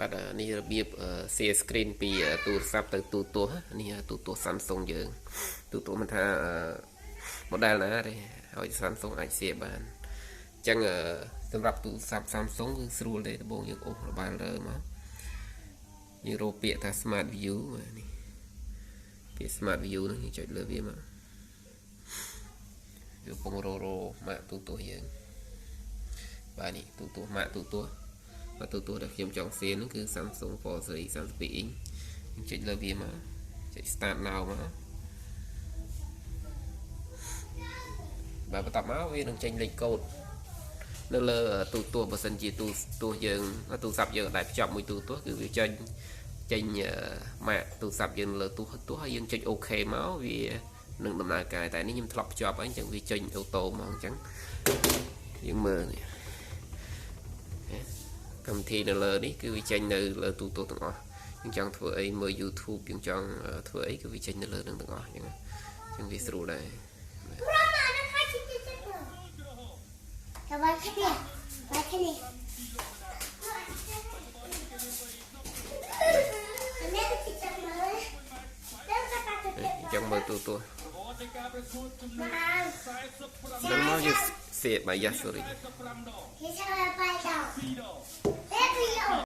បាទនេះរបៀប share screen ពីទូរស័ព្ទទៅទូទស្សន៍នេះទូទស្សន៍ Samsung យើងទូទស្សន៍មិនថា model ណាទេហើយ Samsung អាច share បានអញ្ចឹងសម្រាប់ទូរស័ព្ទ Samsung គឺស្រួលទេដំបូងយើងអូសរបាលរើមកយើងរកពាក្យថា Smart View នេះពាក្យ Smart View នេះយើងចុចលើវាមកវាពងរម៉ាក់ទូទស្សន៍យើងបាទនេះទូទស្សន៍ម៉ាក់ទូទស្សន៍ទូទស្សន៍ដែលខ្ញុំចង់shareនោះគឺ Samsung Fold Series 32 inch ខ្ញុំចុចលើវាមកចុច Start Now មកបាទបន្ទាប់មកវានឹងចេញលេខកូដនៅលើទូទស្សន៍បើសិនជាទូរស័ព្ទយើងដែលភ្ជាប់មួយទូទស្សន៍គឺវាចេញម៉ាកទូរស័ព្ទយើងលើទូរស័ព្ទហើយយើងចុច OK មកវានឹងដំណើរការតែនេះខ្ញុំធ្លាប់ភ្ជាប់ហើយអញ្ចឹងវាចេញអូតូមកអញ្ចឹងយើងមើលនេះកម្មវិធីនៅលើនេះគឺវាចេញនៅលើទូទស្សន៍ទាំងអស់យើងចង់ធ្វើអីមើល YouTube យើងចង់ធ្វើអីគឺវាចេញនៅលើនឹងទាំងអស់អញ្ចឹងវាស្រួលដែរចង់មើលទូទស្សន៍ដល់មកយើងសេបាយយ៉ាសូរី